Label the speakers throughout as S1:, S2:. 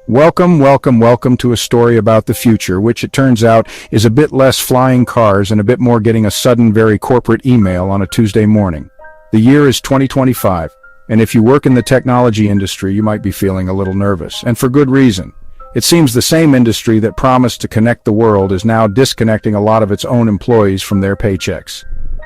S1: Welcome to a story about the future, which it turns out is a bit less flying cars and a bit more getting a sudden, very corporate email on a Tuesday morning. The year is 2025, and if you work in the technology industry, you might be feeling a little nervous, and for good reason. It seems the same industry that promised to connect the world is now disconnecting a lot of its own employees from their paychecks.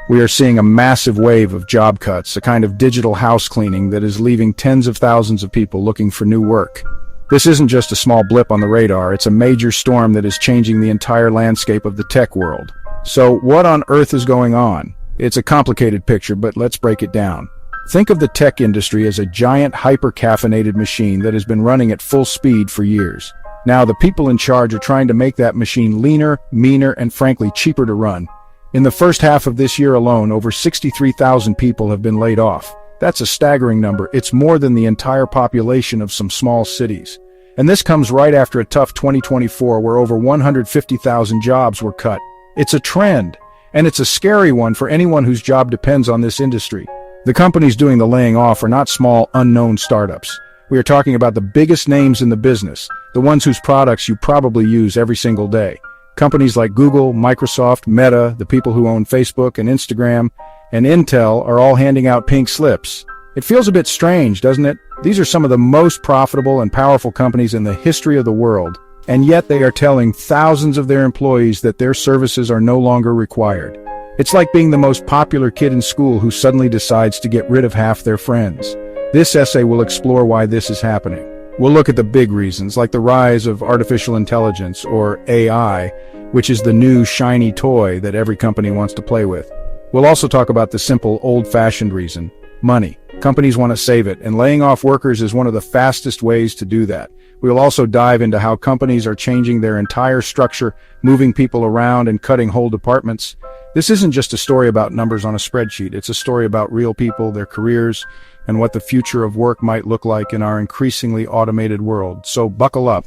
S1: We are seeing a massive wave of job cuts, a kind of digital house cleaning that is leaving tens of thousands of people looking for new work. This isn't just a small blip on the radar, it's a major storm that is changing the entire landscape of the tech world. So what on earth is going on? It's a complicated picture, but let's break it down. Think of the tech industry as a giant hyper-caffeinated machine that has been running at full speed for years. Now the people in charge are trying to make that machine leaner, meaner, and frankly cheaper to run. In the first half of this year alone, over 63,000 people have been laid off. That's a staggering number. It's more than the entire population of some small cities. And this comes right after a tough 2024 where over 150,000 jobs were cut. It's a trend, and it's a scary one for anyone whose job depends on this industry. The companies doing the laying off are not small, unknown startups. We are talking about the biggest names in the business, the ones whose products you probably use every single day. Companies like Google, Microsoft, Meta, the people who own Facebook and Instagram, and Intel are all handing out pink slips. It feels a bit strange, doesn't it? These are some of the most profitable and powerful companies in the history of the world, and yet they are telling thousands of their employees that their services are no longer required. It's like being the most popular kid in school who suddenly decides to get rid of half their friends. This essay will explore why this is happening. We'll look at the big reasons, like the rise of artificial intelligence, or AI, which is the new shiny toy that every company wants to play with. We'll also talk about the simple, old-fashioned reason: money. Companies want to save it, and laying off workers is one of the fastest ways to do that. We'll also dive into how companies are changing their entire structure, moving people around and cutting whole departments. This isn't just a story about numbers on a spreadsheet. It's a story about real people, their careers, and what the future of work might look like in our increasingly automated world. So buckle up.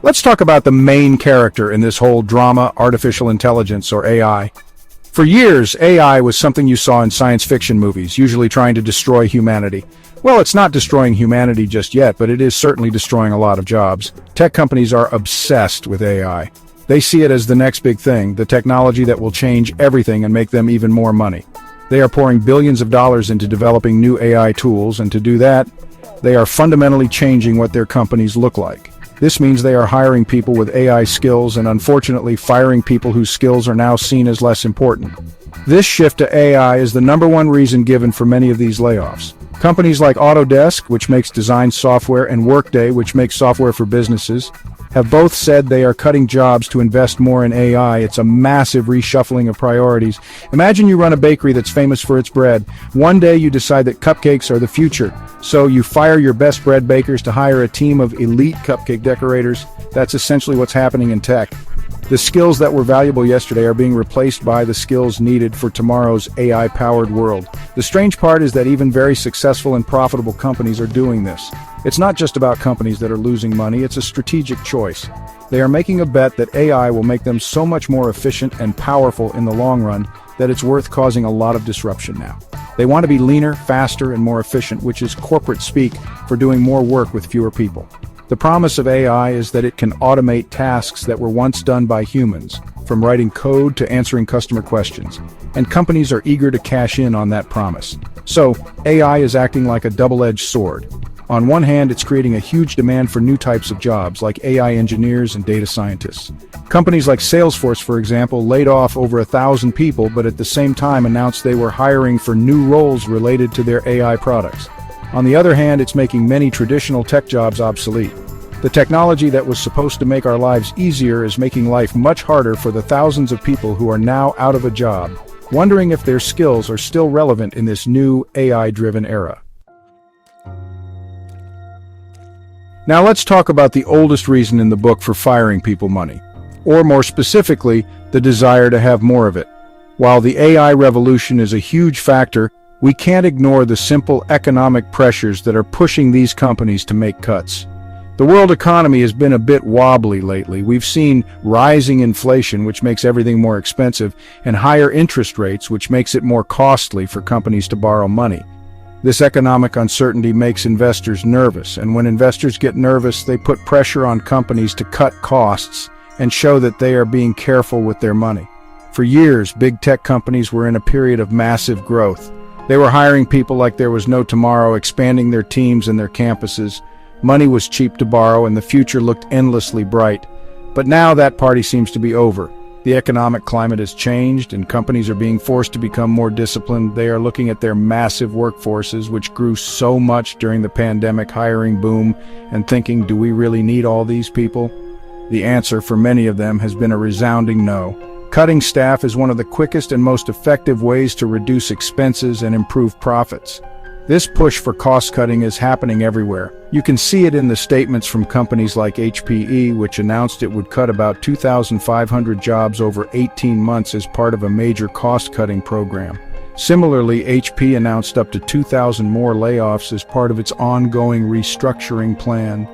S1: Let's talk about the main character in this whole drama, artificial intelligence, or AI. For years, AI was something you saw in science fiction movies, usually trying to destroy humanity. Well, it's not destroying humanity just yet, but it is certainly destroying a lot of jobs. Tech companies are obsessed with AI. They see it as the next big thing, the technology that will change everything and make them even more money. They are pouring billions of dollars into developing new AI tools, and to do that, they are fundamentally changing what their companies look like. This means they are hiring people with AI skills and unfortunately firing people whose skills are now seen as less important. This shift to AI is the #1 reason given for many of these layoffs. Companies like Autodesk, which makes design software, and Workday, which makes software for businesses, have both said they are cutting jobs to invest more in AI. It's a massive reshuffling of priorities. Imagine you run a bakery that's famous for its bread. One day you decide that cupcakes are the future, so you fire your best bread bakers to hire a team of elite cupcake decorators. That's essentially what's happening in tech. The skills that were valuable yesterday are being replaced by the skills needed for tomorrow's AI-powered world. The strange part is that even very successful and profitable companies are doing this. It's not just about companies that are losing money, it's a strategic choice. They are making a bet that AI will make them so much more efficient and powerful in the long run that it's worth causing a lot of disruption now. They want to be leaner, faster, and more efficient, which is corporate speak for doing more work with fewer people. The promise of AI is that it can automate tasks that were once done by humans, from writing code to answering customer questions, and companies are eager to cash in on that promise. So, AI is acting like a double-edged sword. On one hand, it's creating a huge demand for new types of jobs, like AI engineers and data scientists. Companies like Salesforce, for example, laid off over 1,000 people, but at the same time announced they were hiring for new roles related to their AI products. On the other hand, it's making many traditional tech jobs obsolete. The technology that was supposed to make our lives easier is making life much harder for the thousands of people who are now out of a job, wondering if their skills are still relevant in this new AI-driven era. Now let's talk about the oldest reason in the book for firing people: money. Or more specifically, the desire to have more of it. While the AI revolution is a huge factor, we can't ignore the simple economic pressures that are pushing these companies to make cuts. The world economy has been a bit wobbly lately. We've seen rising inflation, which makes everything more expensive, and higher interest rates, which makes it more costly for companies to borrow money. This economic uncertainty makes investors nervous, and when investors get nervous, they put pressure on companies to cut costs and show that they are being careful with their money. For years, big tech companies were in a period of massive growth. They were hiring people like there was no tomorrow, expanding their teams and their campuses. Money was cheap to borrow, and the future looked endlessly bright. But now that party seems to be over. The economic climate has changed, and companies are being forced to become more disciplined. They are looking at their massive workforces, which grew so much during the pandemic hiring boom, and thinking, do we really need all these people? The answer for many of them has been a resounding no. Cutting staff is one of the quickest and most effective ways to reduce expenses and improve profits. This push for cost-cutting is happening everywhere. You can see it in the statements from companies like HPE, which announced it would cut about 2,500 jobs over 18 months as part of a major cost-cutting program. Similarly, HP announced up to 2,000 more layoffs as part of its ongoing restructuring plan.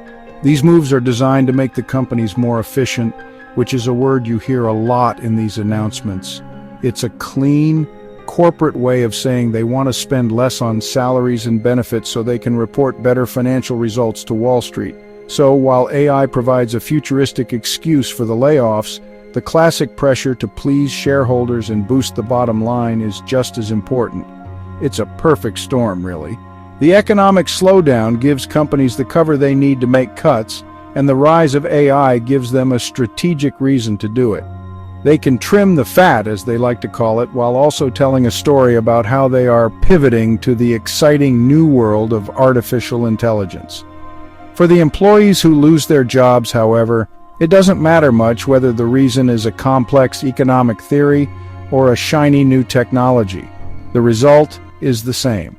S1: These moves are designed to make the companies more efficient, which is a word you hear a lot in these announcements. It's a clean, corporate way of saying they want to spend less on salaries and benefits so they can report better financial results to Wall Street. So while AI provides a futuristic excuse for the layoffs, the classic pressure to please shareholders and boost the bottom line is just as important. It's a perfect storm, really. The economic slowdown gives companies the cover they need to make cuts, and the rise of AI gives them a strategic reason to do it. They can trim the fat, as they like to call it, while also telling a story about how they are pivoting to the exciting new world of artificial intelligence. For the employees who lose their jobs, however, it doesn't matter much whether the reason is a complex economic theory or a shiny new technology. The result is the same.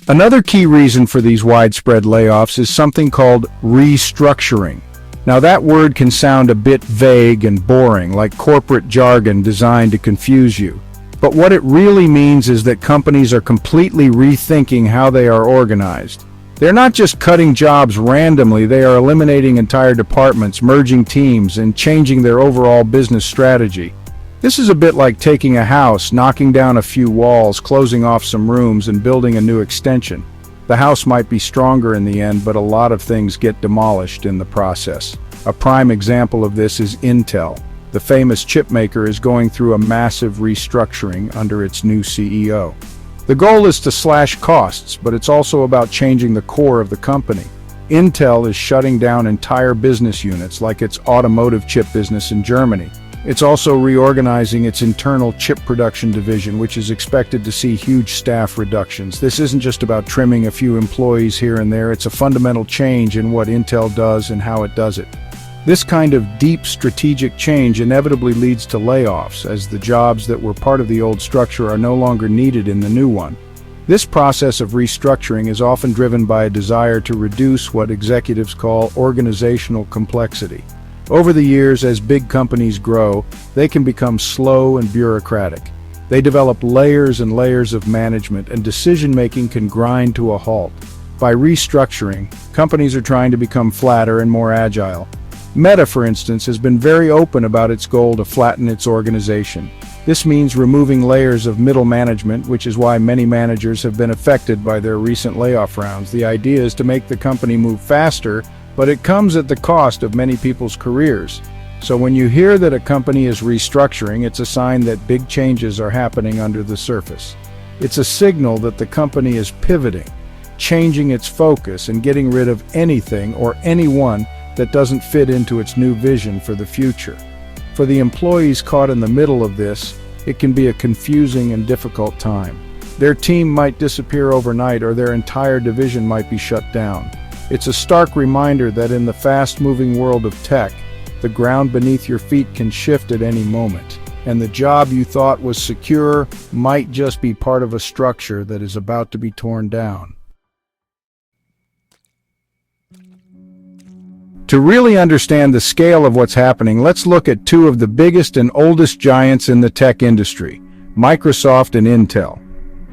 S1: Another key reason for these widespread layoffs is something called restructuring. Now that word can sound a bit vague and boring, like corporate jargon designed to confuse you. But what it really means is that companies are completely rethinking how they are organized. They're not just cutting jobs randomly, they are eliminating entire departments, merging teams, and changing their overall business strategy. This is a bit like taking a house, knocking down a few walls, closing off some rooms, and building a new extension. The house might be stronger in the end, but a lot of things get demolished in the process. A prime example of this is Intel. The famous chip maker is going through a massive restructuring under its new CEO. The goal is to slash costs, but it's also about changing the core of the company. Intel is shutting down entire business units, like its automotive chip business in Germany. It's also reorganizing its internal chip production division, which is expected to see huge staff reductions. This isn't just about trimming a few employees here and there, it's a fundamental change in what Intel does and how it does it. This kind of deep strategic change inevitably leads to layoffs, as the jobs that were part of the old structure are no longer needed in the new one. This process of restructuring is often driven by a desire to reduce what executives call organizational complexity. Over the years, as big companies grow, they can become slow and bureaucratic. They develop layers and layers of management, and decision-making can grind to a halt. By restructuring, companies are trying to become flatter and more agile. Meta, for instance, has been very open about its goal to flatten its organization. This means removing layers of middle management, which is why many managers have been affected by their recent layoff rounds. The idea is to make the company move faster, but it comes at the cost of many people's careers. So when you hear that a company is restructuring, it's a sign that big changes are happening under the surface. It's a signal that the company is pivoting, changing its focus, and getting rid of anything or anyone that doesn't fit into its new vision for the future. For the employees caught in the middle of this, it can be a confusing and difficult time. Their team might disappear overnight, or their entire division might be shut down. It's a stark reminder that in the fast-moving world of tech, the ground beneath your feet can shift at any moment, and the job you thought was secure might just be part of a structure that is about to be torn down. To really understand the scale of what's happening, let's look at two of the biggest and oldest giants in the tech industry, Microsoft and Intel.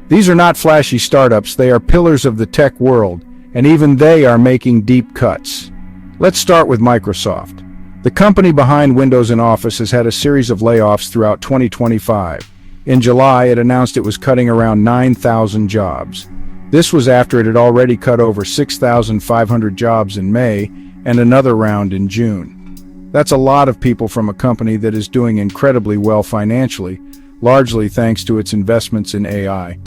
S1: These are not flashy startups, they are pillars of the tech world, and even they are making deep cuts. Let's start with Microsoft. The company behind Windows and Office has had a series of layoffs throughout 2025. In July, it announced it was cutting around 9,000 jobs. This was after it had already cut over 6,500 jobs in May and another round in June. That's a lot of people from a company that is doing incredibly well financially, largely thanks to its investments in AI.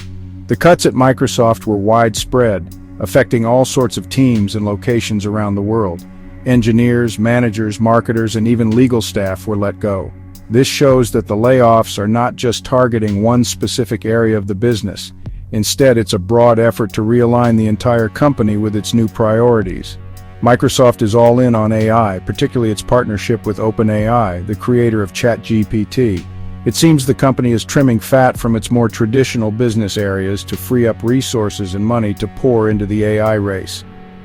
S1: The cuts at Microsoft were widespread, affecting all sorts of teams and locations around the world. Engineers, managers, marketers, and even legal staff were let go. This shows that the layoffs are not just targeting one specific area of the business. Instead, it's a broad effort to realign the entire company with its new priorities. Microsoft is all in on AI, particularly its partnership with OpenAI, the creator of ChatGPT. It seems the company is trimming fat from its more traditional business areas to free up resources and money to pour into the AI race.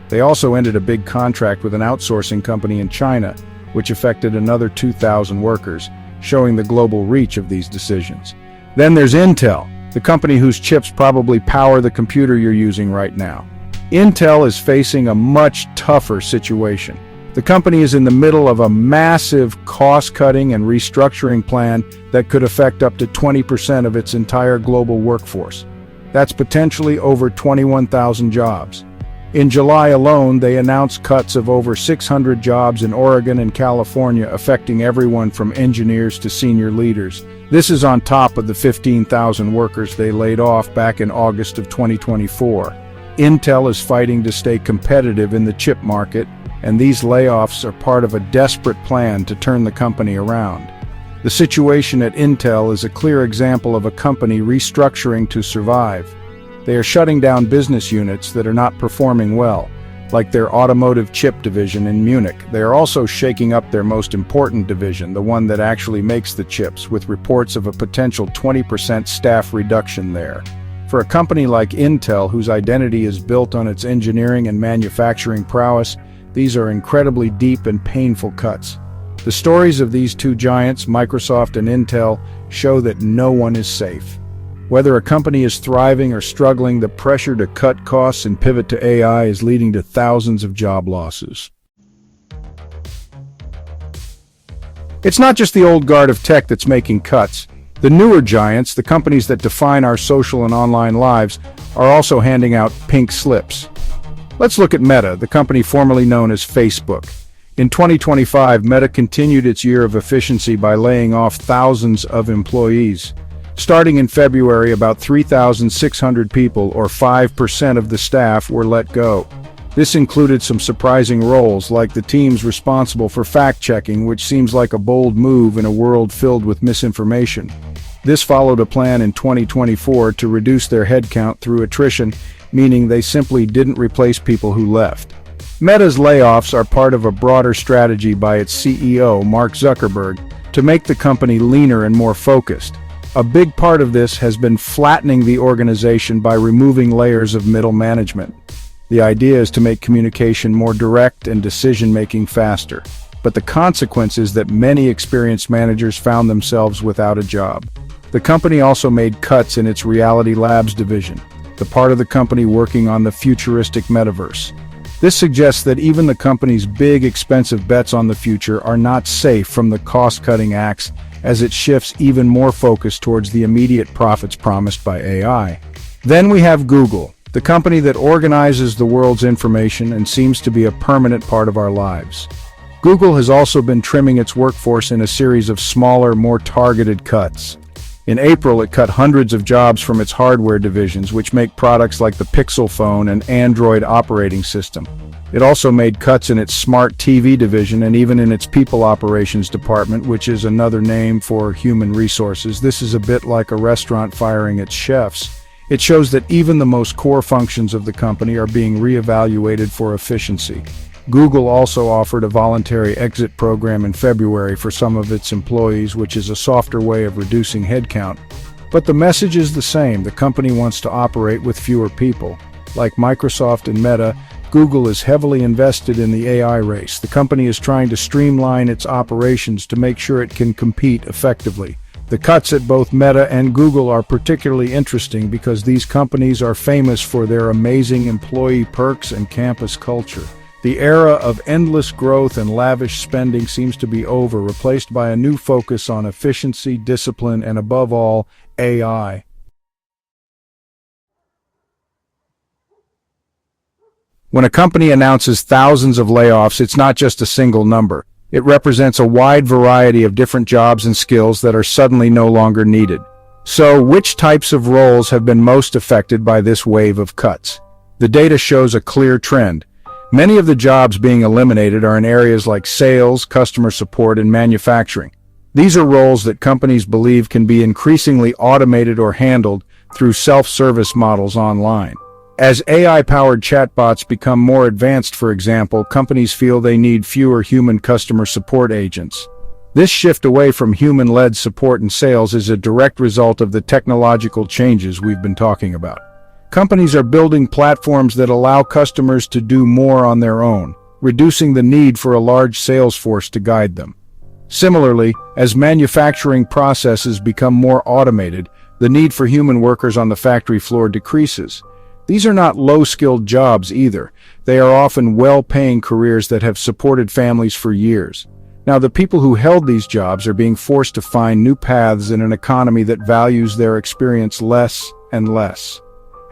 S1: They also ended a big contract with an outsourcing company in China, which affected another 2,000 workers, showing the global reach of these decisions. Then there's Intel, the company whose chips probably power the computer you're using right now. Intel is facing a much tougher situation. The company is in the middle of a massive cost-cutting and restructuring plan that could affect up to 20% of its entire global workforce. That's potentially over 21,000 jobs. In July alone, they announced cuts of over 600 jobs in Oregon and California, affecting everyone from engineers to senior leaders. This is on top of the 15,000 workers they laid off back in August of 2024. Intel is fighting to stay competitive in the chip market, and these layoffs are part of a desperate plan to turn the company around. The situation at Intel is a clear example of a company restructuring to survive. They are shutting down business units that are not performing well, like their automotive chip division in Munich. They are also shaking up their most important division, the one that actually makes the chips, with reports of a potential 20% staff reduction there. For a company like Intel, whose identity is built on its engineering and manufacturing prowess, these are incredibly deep and painful cuts. The stories of these two giants, Microsoft and Intel, show that no one is safe. Whether a company is thriving or struggling, the pressure to cut costs and pivot to AI is leading to thousands of job losses. It's not just the old guard of tech that's making cuts. The newer giants, the companies that define our social and online lives, are also handing out pink slips. Let's look at Meta, the company formerly known as Facebook. In 2025, Meta continued its year of efficiency by laying off thousands of employees. Starting in February, about 3,600 people, or 5% of the staff, were let go. This included some surprising roles, like the teams responsible for fact-checking, which seems like a bold move in a world filled with misinformation. This followed a plan in 2024 to reduce their headcount through attrition, meaning they simply didn't replace people who left. Meta's layoffs are part of a broader strategy by its CEO, Mark Zuckerberg, to make the company leaner and more focused. A big part of this has been flattening the organization by removing layers of middle management. The idea is to make communication more direct and decision-making faster. But the consequence is that many experienced managers found themselves without a job. The company also made cuts in its Reality Labs division, the part of the company working on the futuristic metaverse. This suggests that even the company's big, expensive bets on the future are not safe from the cost-cutting axe, as it shifts even more focus towards the immediate profits promised by AI. Then we have Google, the company that organizes the world's information and seems to be a permanent part of our lives. Google has also been trimming its workforce in a series of smaller, more targeted cuts. In April, it cut hundreds of jobs from its hardware divisions, which make products like the Pixel phone and Android operating system. It also made cuts in its smart TV division and even in its people operations department, which is another name for human resources. This is a bit like a restaurant firing its chefs. It shows that even the most core functions of the company are being reevaluated for efficiency. Google also offered a voluntary exit program in February for some of its employees, which is a softer way of reducing headcount. But the message is the same. The company wants to operate with fewer people. Like Microsoft and Meta, Google is heavily invested in the AI race. The company is trying to streamline its operations to make sure it can compete effectively. The cuts at both Meta and Google are particularly interesting because these companies are famous for their amazing employee perks and campus culture. The era of endless growth and lavish spending seems to be over, replaced by a new focus on efficiency, discipline, and above all, AI. When a company announces thousands of layoffs, it's not just a single number. It represents a wide variety of different jobs and skills that are suddenly no longer needed. So, which types of roles have been most affected by this wave of cuts? The data shows a clear trend. Many of the jobs being eliminated are in areas like sales, customer support, and manufacturing. These are roles that companies believe can be increasingly automated or handled through self-service models online. As AI-powered chatbots become more advanced, for example, companies feel they need fewer human customer support agents. This shift away from human-led support and sales is a direct result of the technological changes we've been talking about. Companies are building platforms that allow customers to do more on their own, reducing the need for a large sales force to guide them. Similarly, as manufacturing processes become more automated, the need for human workers on the factory floor decreases. These are not low-skilled jobs either. They are often well-paying careers that have supported families for years. Now, the people who held these jobs are being forced to find new paths in an economy that values their experience less and less.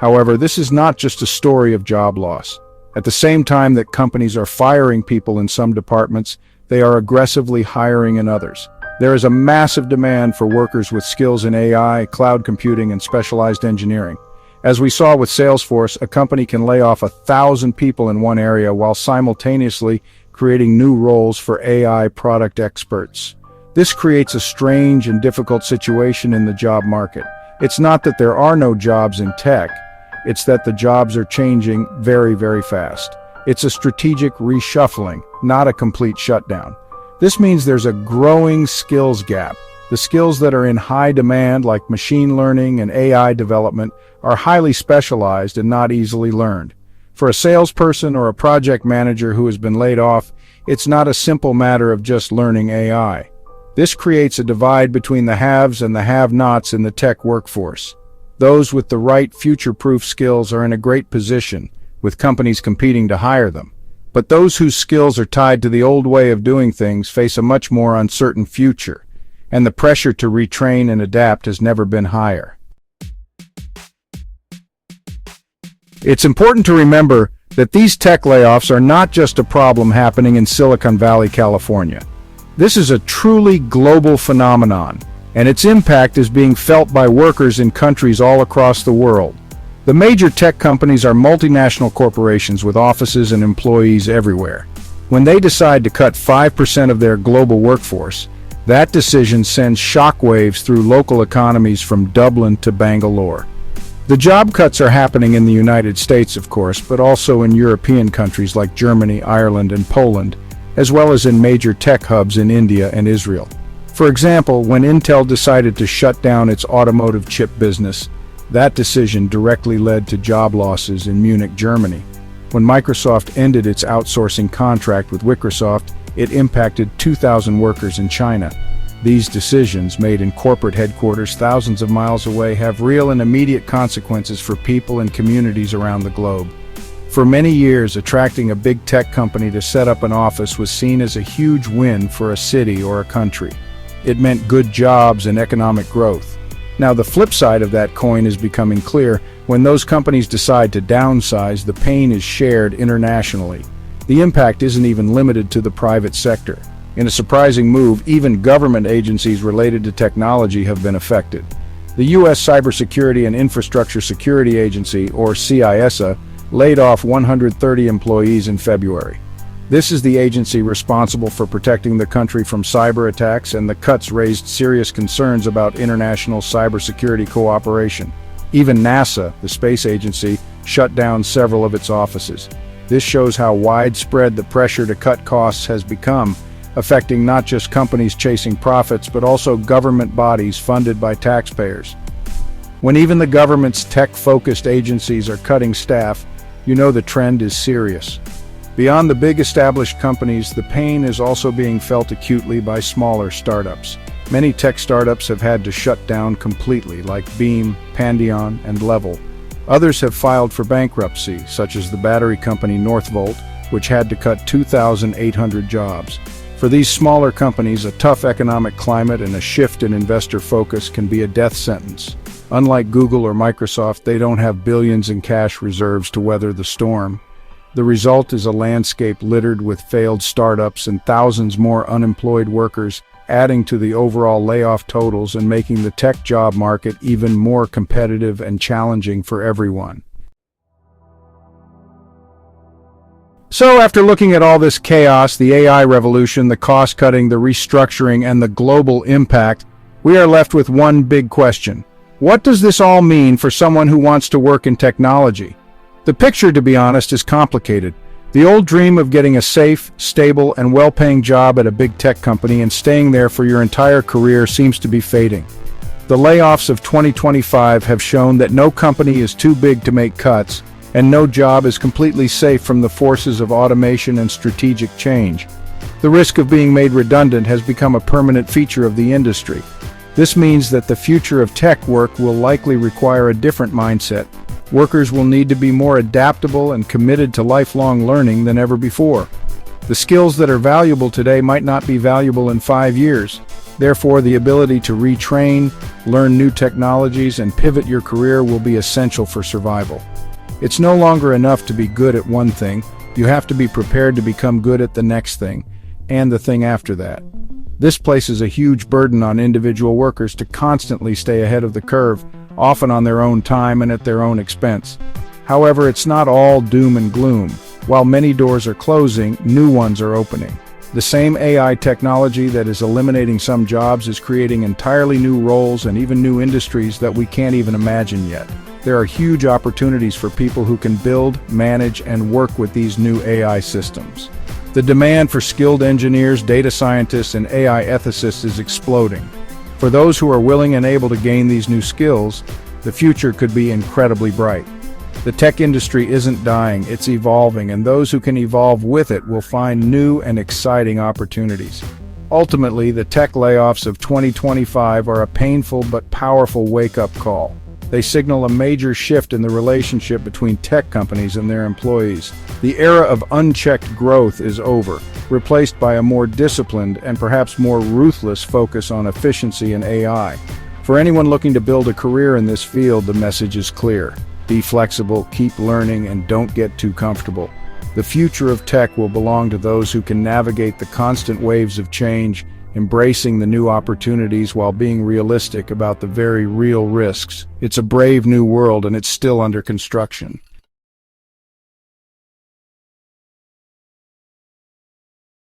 S1: However, this is not just a story of job loss. At the same time that companies are firing people in some departments, they are aggressively hiring in others. There is a massive demand for workers with skills in AI, cloud computing, and specialized engineering. As we saw with Salesforce, a company can lay off 1,000 people in one area while simultaneously creating new roles for AI product experts. This creates a strange and difficult situation in the job market. It's not that there are no jobs in tech, it's that the jobs are changing very, very fast. It's a strategic reshuffling, not a complete shutdown. This means there's a growing skills gap. The skills that are in high demand, like machine learning and AI development, are highly specialized and not easily learned. For a salesperson or a project manager who has been laid off, it's not a simple matter of just learning AI. This creates a divide between the haves and the have-nots in the tech workforce. Those with the right future-proof skills are in a great position, with companies competing to hire them. But those whose skills are tied to the old way of doing things face a much more uncertain future, and the pressure to retrain and adapt has never been higher. It's important to remember that these tech layoffs are not just a problem happening in Silicon Valley, California. This is a truly global phenomenon, and its impact is being felt by workers in countries all across the world. The major tech companies are multinational corporations with offices and employees everywhere. When they decide to cut 5% of their global workforce, that decision sends shockwaves through local economies from Dublin to Bangalore. The job cuts are happening in the United States, of course, but also in European countries like Germany, Ireland, and Poland, as well as in major tech hubs in India and Israel. For example, when Intel decided to shut down its automotive chip business, that decision directly led to job losses in Munich, Germany. When Microsoft ended its outsourcing contract with Microsoft, it impacted 2,000 workers in China. These decisions, made in corporate headquarters thousands of miles away, have real and immediate consequences for people and communities around the globe. For many years, attracting a big tech company to set up an office was seen as a huge win for a city or a country. It meant good jobs and economic growth. Now, the flip side of that coin is becoming clear. When those companies decide to downsize, the pain is shared internationally. The impact isn't even limited to the private sector. In a surprising move, even government agencies related to technology have been affected. The U.S. Cybersecurity and Infrastructure Security Agency, or CISA, laid off 130 employees in February. This is the agency responsible for protecting the country from cyber attacks, and the cuts raised serious concerns about international cybersecurity cooperation. Even NASA, the space agency, shut down several of its offices. This shows how widespread the pressure to cut costs has become, affecting not just companies chasing profits, but also government bodies funded by taxpayers. When even the government's tech-focused agencies are cutting staff, you know the trend is serious. Beyond the big established companies, the pain is also being felt acutely by smaller startups. Many tech startups have had to shut down completely, like Beam, Pandion, and Level. Others have filed for bankruptcy, such as the battery company Northvolt, which had to cut 2,800 jobs. For these smaller companies, a tough economic climate and a shift in investor focus can be a death sentence. Unlike Google or Microsoft, they don't have billions in cash reserves to weather the storm. The result is a landscape littered with failed startups and thousands more unemployed workers, adding to the overall layoff totals and making the tech job market even more competitive and challenging for everyone. So after looking at all this chaos, the AI revolution, the cost-cutting, the restructuring, and the global impact, we are left with one big question. What does this all mean for someone who wants to work in technology? The picture, to be honest, is complicated. The old dream of getting a safe, stable, and well-paying job at a big tech company and staying there for your entire career seems to be fading. The layoffs of 2025 have shown that no company is too big to make cuts, and no job is completely safe from the forces of automation and strategic change. The risk of being made redundant has become a permanent feature of the industry. This means that the future of tech work will likely require a different mindset. Workers will need to be more adaptable and committed to lifelong learning than ever before. The skills that are valuable today might not be valuable in 5 years. Therefore, the ability to retrain, learn new technologies, and pivot your career will be essential for survival. It's no longer enough to be good at one thing. You have to be prepared to become good at the next thing, and the thing after that. This places a huge burden on individual workers to constantly stay ahead of the curve, often on their own time and at their own expense. However, it's not all doom and gloom. While many doors are closing, new ones are opening. The same AI technology that is eliminating some jobs is creating entirely new roles and even new industries that we can't even imagine yet. There are huge opportunities for people who can build, manage, and work with these new AI systems. The demand for skilled engineers, data scientists, and AI ethicists is exploding. For those who are willing and able to gain these new skills, the future could be incredibly bright. The tech industry isn't dying, it's evolving, and those who can evolve with it will find new and exciting opportunities. Ultimately, the tech layoffs of 2025 are a painful but powerful wake-up call. They signal a major shift in the relationship between tech companies and their employees. The era of unchecked growth is over, replaced by a more disciplined and perhaps more ruthless focus on efficiency and AI. For anyone looking to build a career in this field, the message is clear. Be flexible, keep learning, and don't get too comfortable. The future of tech will belong to those who can navigate the constant waves of change, embracing the new opportunities while being realistic about the very real risks. It's a brave new world, and it's still under construction.